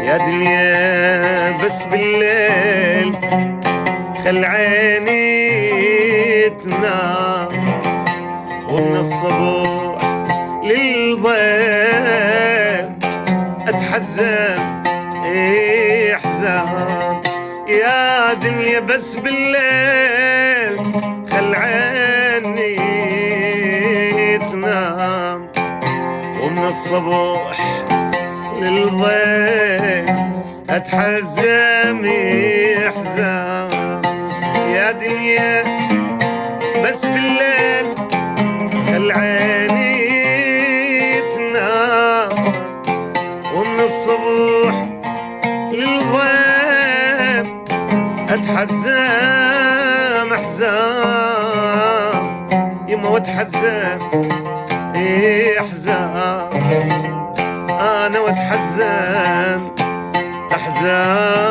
يا دنيا بس بالليل خل عيني تنام، ومن الصبح للظل اتحزن احزان. يا دنيا بس بالليل خل عيني تنام، ومن الصبح للظل اتحزن احزان. يا دنيا بس بالليل خل عيني تنام، ومن الصبح للظل اتحزن احزان. يما واتحزن احزان، انا واتحزن احزان.